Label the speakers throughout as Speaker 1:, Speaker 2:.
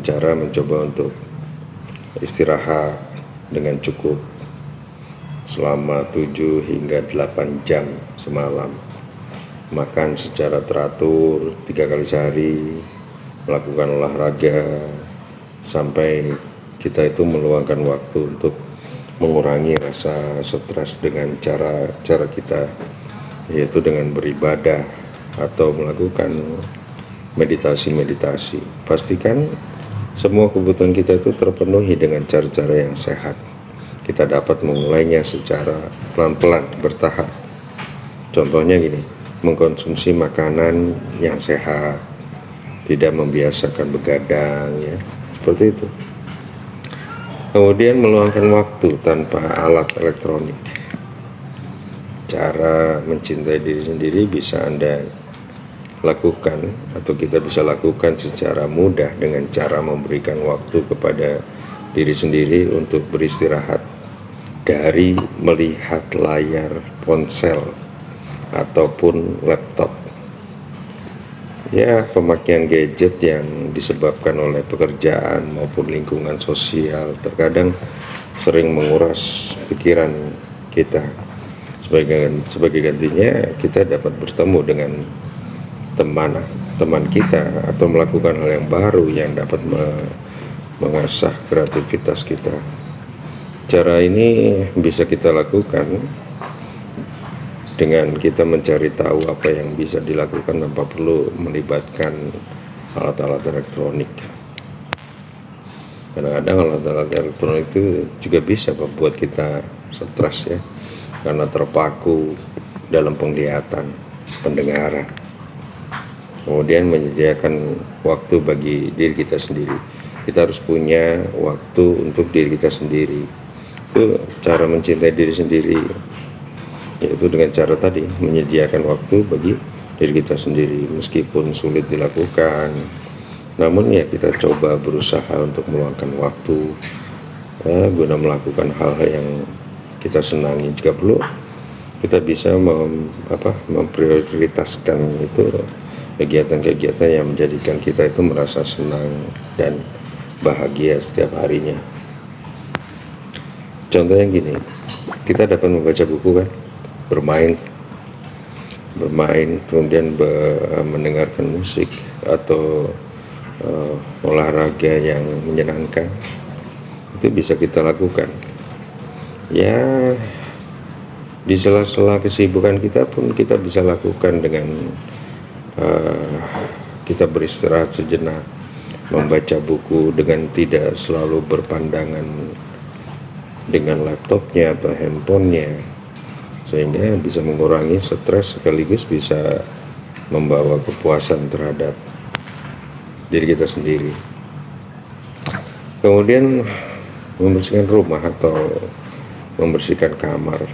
Speaker 1: cara mencoba untuk istirahat dengan cukup selama 7 hingga 8 jam semalam. Makan secara teratur 3 kali sehari, melakukan olahraga sampai kita itu meluangkan waktu untuk mengurangi rasa stres dengan cara kita, yaitu dengan beribadah atau melakukan meditasi. Pastikan semua kebutuhan kita itu terpenuhi dengan cara-cara yang sehat. Kita dapat memulainya secara pelan-pelan, bertahap. Contohnya gini, mengkonsumsi makanan yang sehat, tidak membiasakan begadang, ya, seperti itu. Kemudian meluangkan waktu tanpa alat elektronik. Cara mencintai diri sendiri bisa Anda lakukan atau kita bisa lakukan secara mudah dengan cara memberikan waktu kepada diri sendiri untuk beristirahat dari melihat layar ponsel ataupun laptop. Ya, pemakaian gadget yang disebabkan oleh pekerjaan maupun lingkungan sosial terkadang sering menguras pikiran kita. Sebagai gantinya, kita dapat bertemu dengan teman kita atau melakukan hal yang baru yang dapat mengasah kreativitas kita. Cara ini bisa kita lakukan dengan kita mencari tahu apa yang bisa dilakukan tanpa perlu melibatkan alat-alat elektronik. Kadang-kadang alat-alat elektronik itu juga bisa membuat kita stres, ya, karena terpaku dalam penglihatan, pendengaran. Kemudian menyediakan waktu bagi diri kita sendiri. Kita harus punya waktu untuk diri kita sendiri. Itu cara mencintai diri sendiri, yaitu dengan cara tadi, menyediakan waktu bagi diri kita sendiri. Meskipun sulit dilakukan, namun ya kita coba berusaha untuk meluangkan waktu guna melakukan hal-hal yang kita senangi. Jika perlu, kita bisa memprioritaskan itu kegiatan-kegiatan yang menjadikan kita itu merasa senang dan bahagia setiap harinya. Contohnya gini, kita dapat membaca buku, kan, bermain, kemudian mendengarkan musik atau olahraga yang menyenangkan. Itu bisa kita lakukan. Ya, di sela-sela kesibukan kita pun kita bisa lakukan dengan kita beristirahat sejenak, membaca buku dengan tidak selalu berpandangan dengan laptopnya atau handphonenya, sehingga bisa mengurangi stres sekaligus bisa membawa kepuasan terhadap diri kita sendiri. Kemudian membersihkan rumah atau membersihkan kamar,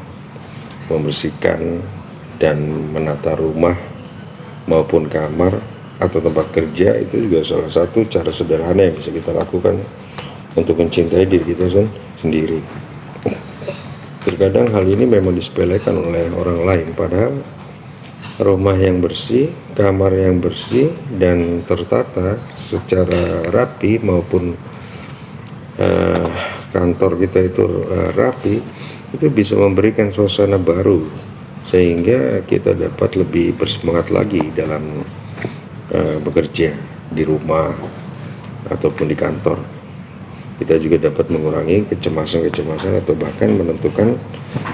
Speaker 1: membersihkan dan menata rumah maupun kamar atau tempat kerja itu juga salah satu cara sederhana yang bisa kita lakukan untuk mencintai diri kita sendiri. Terkadang hal ini memang disepelekan oleh orang lain, padahal rumah yang bersih, kamar yang bersih dan tertata secara rapi maupun kantor kita itu rapi, itu bisa memberikan suasana baru sehingga kita dapat lebih bersemangat lagi dalam bekerja di rumah ataupun di kantor. Kita juga dapat mengurangi kecemasan atau bahkan menentukan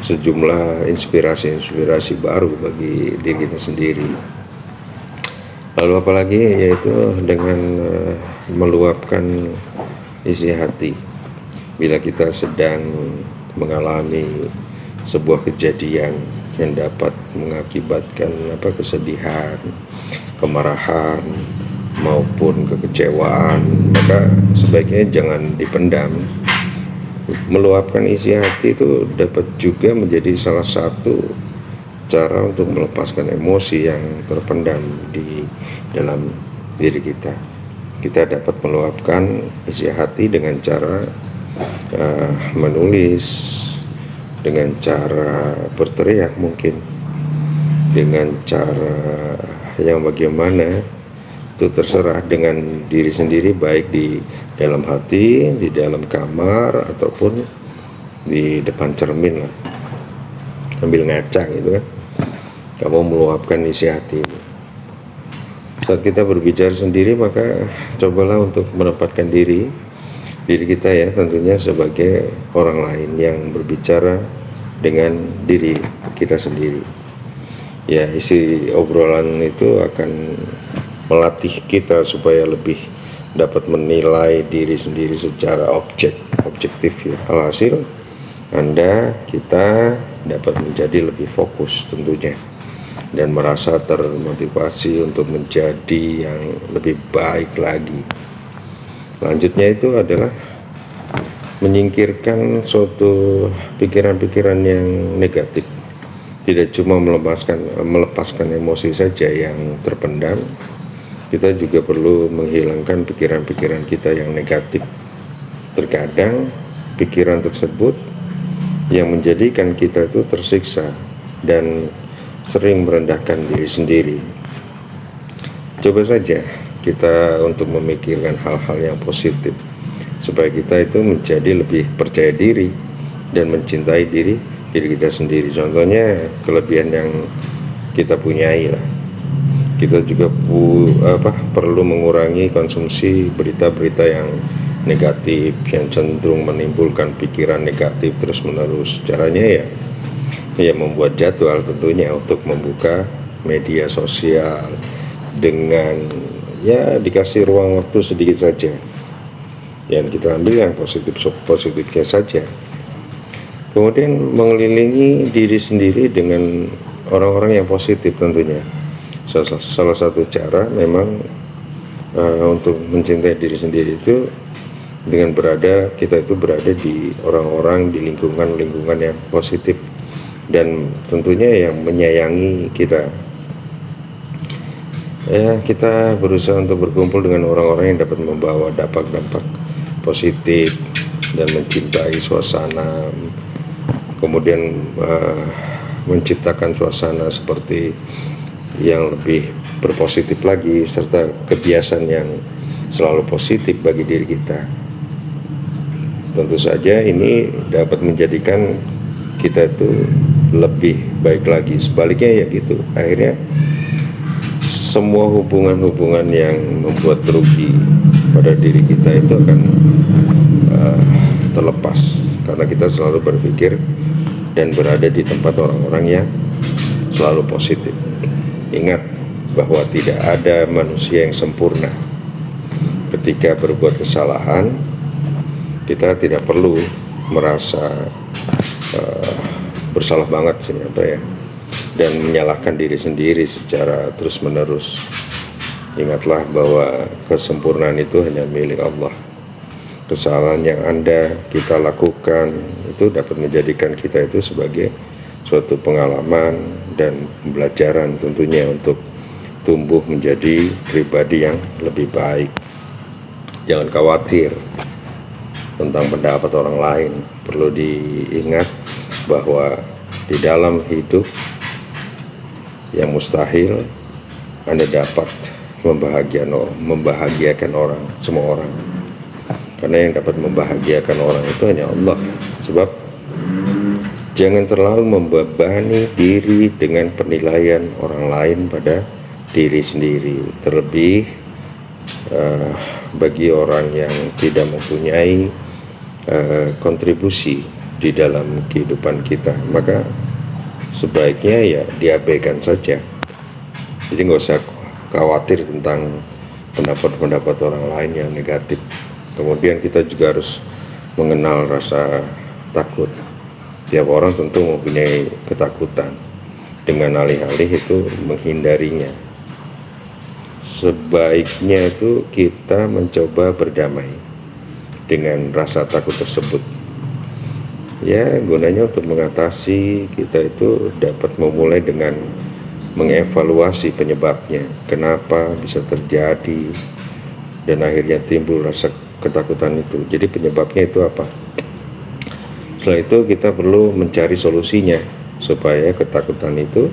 Speaker 1: sejumlah inspirasi baru bagi diri kita sendiri. Lalu apalagi, yaitu dengan meluapkan isi hati. Bila kita sedang mengalami sebuah kejadian yang dapat mengakibatkan kesedihan, kemarahan maupun kekecewaan, maka sebaiknya jangan dipendam. Meluapkan isi hati itu dapat juga menjadi salah satu cara untuk melepaskan emosi yang terpendam di dalam diri kita. Kita dapat meluapkan isi hati dengan cara menulis, dengan cara berteriak mungkin, dengan cara yang bagaimana itu terserah, dengan diri sendiri, baik di dalam hati, di dalam kamar, ataupun di depan cermin lah, sambil ngaca gitu kan, kamu meluapkan isi hati. Saat kita berbicara sendiri, maka cobalah untuk menempatkan diri kita ya, tentunya sebagai orang lain yang berbicara dengan diri kita sendiri. Ya, isi obrolan itu akan melatih kita supaya lebih dapat menilai diri sendiri secara objektif ya. Alhasil kita dapat menjadi lebih fokus tentunya, dan merasa termotivasi untuk menjadi yang lebih baik lagi. Selanjutnya itu adalah menyingkirkan suatu pikiran-pikiran yang negatif. Tidak cuma melepaskan emosi saja yang terpendam, kita juga perlu menghilangkan pikiran-pikiran kita yang negatif. Terkadang pikiran tersebut yang menjadikan kita itu tersiksa dan sering merendahkan diri sendiri. Coba saja kita untuk memikirkan hal-hal yang positif, supaya kita itu menjadi lebih percaya diri dan mencintai diri kita sendiri. Contohnya kelebihan yang kita punyai lah. Kita juga perlu mengurangi konsumsi berita-berita yang negatif, yang cenderung menimbulkan pikiran negatif terus menerus. Caranya ya membuat jadwal tentunya untuk membuka media sosial dengan ya dikasih ruang waktu sedikit saja, yang kita ambil yang positifnya saja. Kemudian mengelilingi diri sendiri dengan orang-orang yang positif tentunya. Salah satu cara memang untuk mencintai diri sendiri itu dengan kita berada di orang-orang, di lingkungan yang positif dan tentunya yang menyayangi kita. Ya, kita berusaha untuk berkumpul dengan orang-orang yang dapat membawa dampak positif dan mencintai suasana, kemudian menciptakan suasana seperti yang lebih berpositif lagi, serta kebiasaan yang selalu positif bagi diri kita. Tentu saja ini dapat menjadikan kita itu lebih baik lagi. Sebaliknya ya gitu, akhirnya semua hubungan-hubungan yang membuat rugi pada diri kita itu akan terlepas, karena kita selalu berpikir dan berada di tempat orang-orang yang selalu positif. Ingat bahwa tidak ada manusia yang sempurna. Ketika berbuat kesalahan, kita tidak perlu merasa bersalah banget dan menyalahkan diri sendiri secara terus-menerus. Ingatlah bahwa kesempurnaan itu hanya milik Allah. Kesalahan yang kita lakukan itu dapat menjadikan kita itu sebagai suatu pengalaman dan pembelajaran tentunya untuk tumbuh menjadi pribadi yang lebih baik. Jangan khawatir tentang pendapat orang lain. Perlu diingat bahwa di dalam hidup yang mustahil Anda dapat membahagiakan orang, semua orang. Karena yang dapat membahagiakan orang itu hanya Allah. Sebab jangan terlalu membebani diri dengan penilaian orang lain pada diri sendiri. Terlebih bagi orang yang tidak mempunyai kontribusi di dalam kehidupan kita, maka sebaiknya ya diabaikan saja. Jadi nggak usah khawatir tentang pendapat-pendapat orang lain yang negatif. Kemudian kita juga harus mengenal rasa takut. Tiap orang tentu mempunyai ketakutan. Dengan alih-alih itu menghindarinya. Sebaiknya itu kita mencoba berdamai dengan rasa takut tersebut. Ya, gunanya untuk mengatasi, kita itu dapat memulai dengan mengevaluasi penyebabnya. Kenapa bisa terjadi dan akhirnya timbul rasa ketakutan itu. Jadi penyebabnya itu apa? Setelah itu kita perlu mencari solusinya supaya ketakutan itu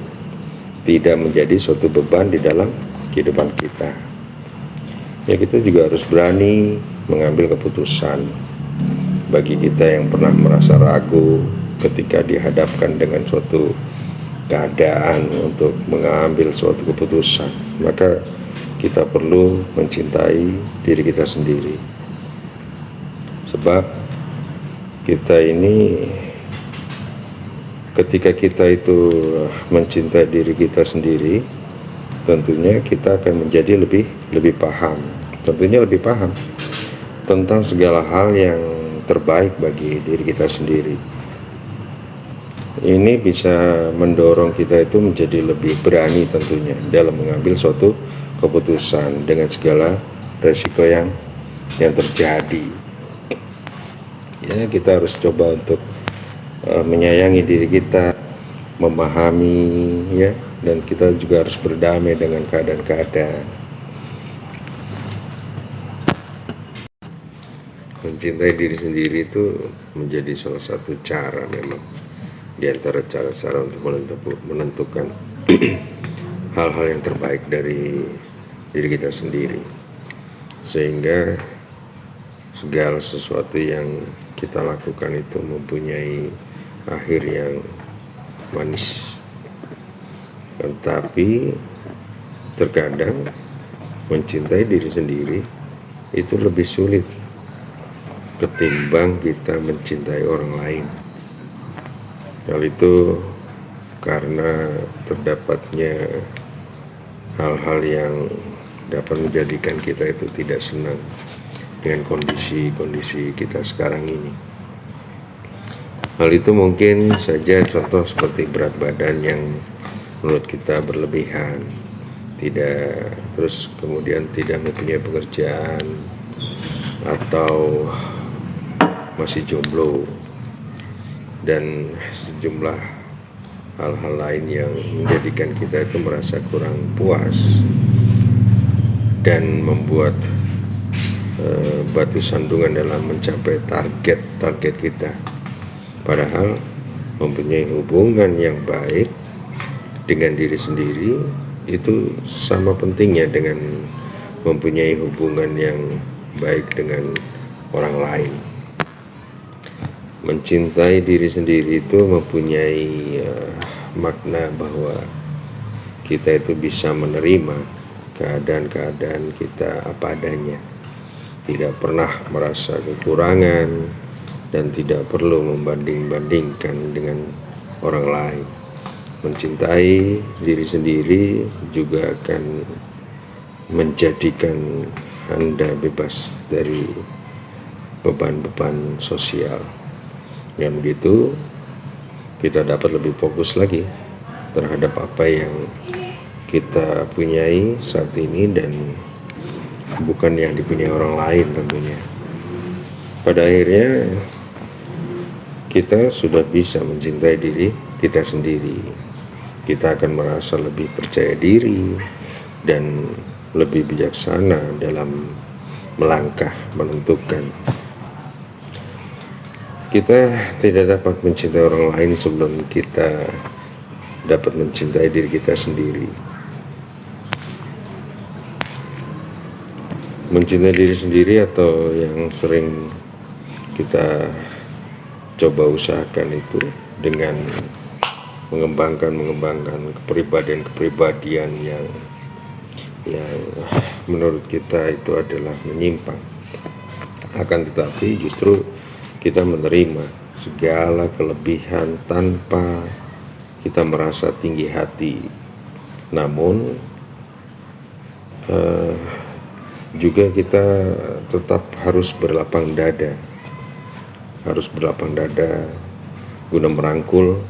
Speaker 1: tidak menjadi suatu beban di dalam kehidupan kita. Ya, kita juga harus berani mengambil keputusan. Bagi kita yang pernah merasa ragu ketika dihadapkan dengan suatu keadaan untuk mengambil suatu keputusan, maka kita perlu mencintai diri kita sendiri. Sebab kita ini, ketika kita itu mencintai diri kita sendiri, tentunya kita akan menjadi lebih paham, tentunya lebih paham tentang segala hal yang terbaik bagi diri kita sendiri. Ini bisa mendorong kita itu menjadi lebih berani tentunya dalam mengambil suatu keputusan dengan segala resiko yang terjadi. Ya, kita harus coba untuk menyayangi diri kita, memahami, ya, dan kita juga harus berdamai dengan keadaan-keadaan. Mencintai diri sendiri itu menjadi salah satu cara, memang di antara cara-cara untuk menentukan hal-hal yang terbaik dari diri kita sendiri, sehingga segala sesuatu yang kita lakukan itu mempunyai akhir yang manis. Tetapi terkadang mencintai diri sendiri itu lebih sulit ketimbang kita mencintai orang lain. Hal itu karena terdapatnya hal-hal yang dapat menjadikan kita itu tidak senang dengan kondisi kita sekarang ini. Hal itu mungkin saja contoh seperti berat badan yang menurut kita berlebihan, terus kemudian tidak mempunyai pekerjaan, atau masih jomblo, dan sejumlah hal-hal lain yang menjadikan kita itu merasa kurang puas dan membuat batu sandungan dalam mencapai target kita. Padahal mempunyai hubungan yang baik dengan diri sendiri itu sama pentingnya dengan mempunyai hubungan yang baik dengan orang lain. Mencintai diri sendiri itu mempunyai makna bahwa kita itu bisa menerima keadaan-keadaan kita apa adanya, tidak pernah merasa kekurangan, dan tidak perlu membanding-bandingkan dengan orang lain. Mencintai diri sendiri juga akan menjadikan Anda bebas dari beban-beban sosial. Dengan begitu, kita dapat lebih fokus lagi terhadap apa yang kita punyai saat ini dan bukan yang dipunyai orang lain tentunya. Pada akhirnya, kita sudah bisa mencintai diri kita sendiri. Kita akan merasa lebih percaya diri dan lebih bijaksana dalam melangkah menentukan. Kita tidak dapat mencintai orang lain sebelum kita dapat mencintai diri kita sendiri. Mencintai diri sendiri atau yang sering kita coba usahakan itu dengan mengembangkan kepribadian yang menurut kita itu adalah menyimpang. Akan tetapi justru kita menerima segala kelebihan tanpa kita merasa tinggi hati. Namun juga kita tetap harus berlapang dada guna merangkul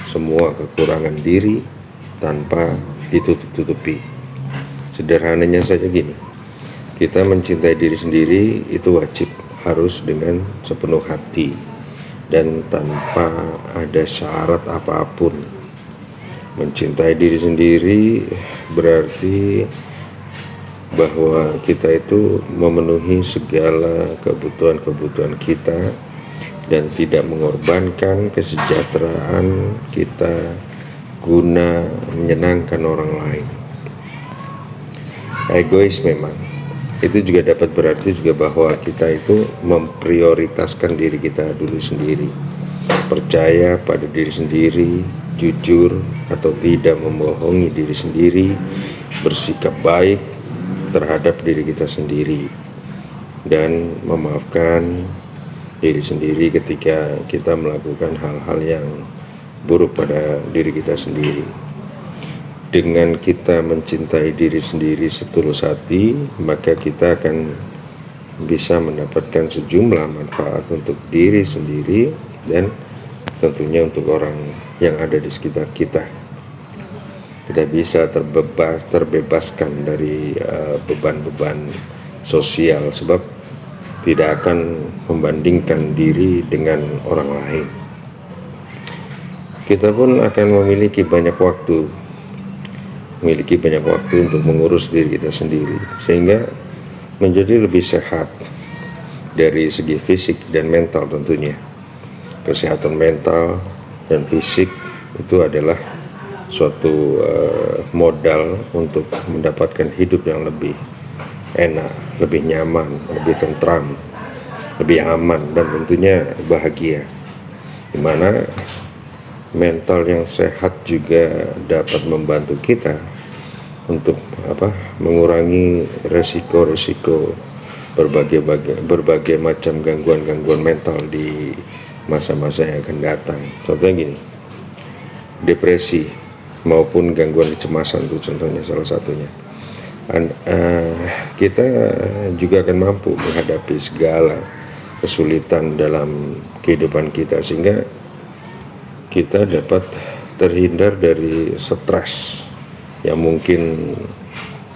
Speaker 1: semua kekurangan diri tanpa ditutup-tutupi. Sederhananya saja gini, kita mencintai diri sendiri itu wajib harus dengan sepenuh hati dan tanpa ada syarat apapun. Mencintai diri sendiri berarti bahwa kita itu memenuhi segala kebutuhan kita dan tidak mengorbankan kesejahteraan kita guna menyenangkan orang lain. Egois memang, Itu juga dapat berarti juga bahwa kita itu memprioritaskan diri kita dulu sendiri, percaya pada diri sendiri, jujur atau tidak membohongi diri sendiri, bersikap baik terhadap diri kita sendiri, dan memaafkan diri sendiri ketika kita melakukan hal-hal yang buruk pada diri kita sendiri. Dengan kita mencintai diri sendiri setulus hati, maka kita akan bisa mendapatkan sejumlah manfaat untuk diri sendiri dan tentunya untuk orang yang ada di sekitar kita. Kita bisa terbebaskan dari beban-beban sosial, sebab tidak akan membandingkan diri dengan orang lain. Kita pun akan memiliki banyak waktu untuk mengurus diri kita sendiri, sehingga menjadi lebih sehat dari segi fisik dan mental tentunya. Kesehatan mental dan fisik itu adalah suatu modal untuk mendapatkan hidup yang lebih enak, lebih nyaman, lebih tentram, lebih aman, dan tentunya bahagia. Dimana mental yang sehat juga dapat membantu kita untuk mengurangi resiko-resiko berbagai macam gangguan mental di masa-masa yang akan datang. Contohnya gini, depresi maupun gangguan kecemasan itu contohnya salah satunya. Kita juga akan mampu menghadapi segala kesulitan dalam kehidupan kita, sehingga kita dapat terhindar dari stres yang mungkin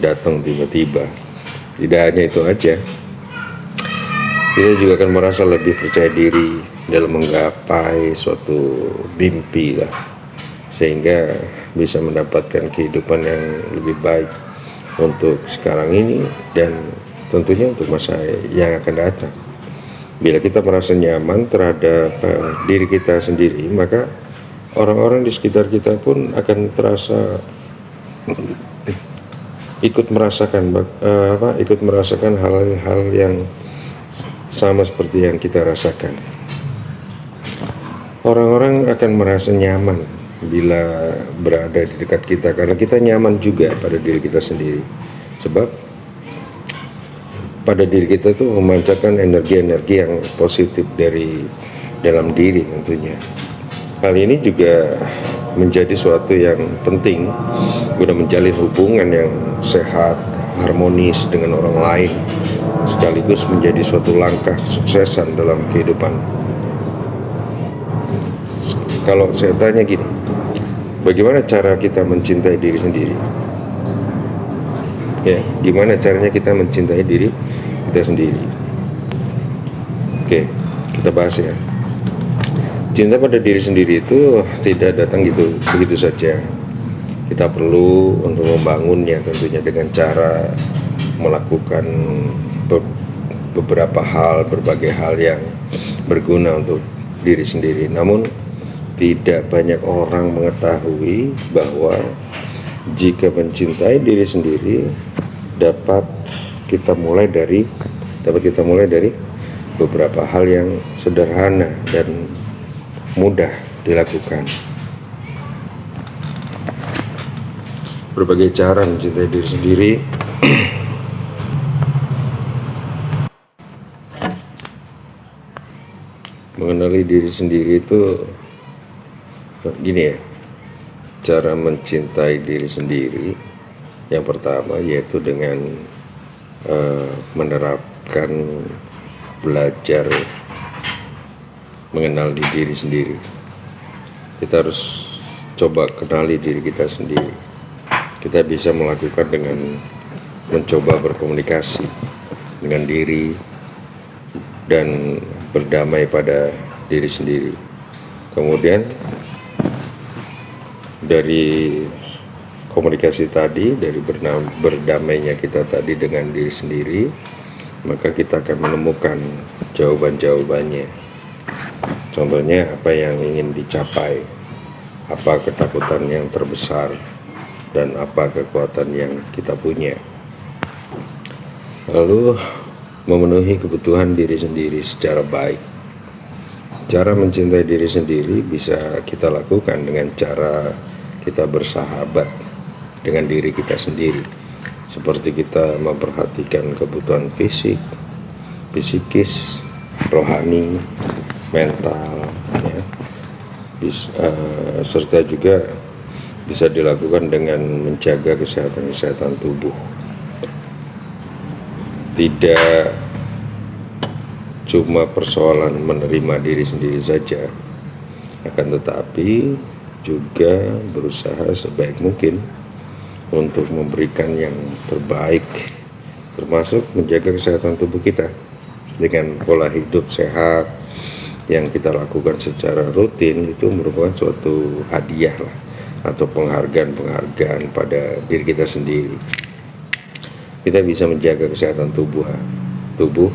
Speaker 1: datang tiba-tiba. Tidak hanya itu aja, kita juga akan merasa lebih percaya diri dalam menggapai suatu mimpi lah, sehingga bisa mendapatkan kehidupan yang lebih baik untuk sekarang ini dan tentunya untuk masa yang akan datang. Bila kita merasa nyaman terhadap diri kita sendiri, maka orang-orang di sekitar kita pun akan terasa ikut merasakan hal-hal yang sama seperti yang kita rasakan. Orang-orang akan merasa nyaman bila berada di dekat kita, karena kita nyaman juga pada diri kita sendiri. Sebab pada diri kita itu memancarkan energi-energi yang positif dari dalam diri tentunya. Hal ini juga menjadi suatu yang penting guna menjalin hubungan yang sehat, harmonis dengan orang lain, sekaligus menjadi suatu langkah kesuksesan dalam kehidupan. Kalau saya tanya gini, bagaimana cara kita mencintai diri sendiri? Ya, gimana caranya kita mencintai diri kita sendiri? Oke, kita bahas ya. Cinta pada diri sendiri itu tidak datang begitu saja. Kita perlu untuk membangunnya tentunya dengan cara melakukan berbagai hal yang berguna untuk diri sendiri. Namun tidak banyak orang mengetahui bahwa jika mencintai diri sendiri dapat kita mulai dari beberapa hal yang sederhana dan mudah dilakukan. Berbagai cara mencintai diri sendiri mengenali diri sendiri itu gini ya. Cara mencintai diri sendiri yang pertama yaitu dengan menerapkan belajar mengenal diri sendiri. Kita harus coba kenali diri kita sendiri. Kita bisa melakukan dengan mencoba berkomunikasi dengan diri dan berdamai pada diri sendiri. Kemudian dari komunikasi tadi, dari berdamainya kita tadi dengan diri sendiri, maka kita akan menemukan jawaban-jawabannya. Contohnya apa yang ingin dicapai, apa ketakutan yang terbesar, dan apa kekuatan yang kita punya. Lalu memenuhi kebutuhan diri sendiri secara baik. Cara mencintai diri sendiri bisa kita lakukan dengan cara kita bersahabat dengan diri kita sendiri, seperti kita memperhatikan kebutuhan fisik, psikis, rohani, mental, ya. Serta juga bisa dilakukan dengan menjaga kesehatan tubuh. Tidak cuma persoalan menerima diri sendiri saja, akan tetapi juga berusaha sebaik mungkin untuk memberikan yang terbaik, termasuk menjaga kesehatan tubuh kita dengan pola hidup sehat yang kita lakukan secara rutin. Itu merupakan suatu hadiah lah, atau penghargaan pada diri kita sendiri. Kita bisa menjaga kesehatan tubuh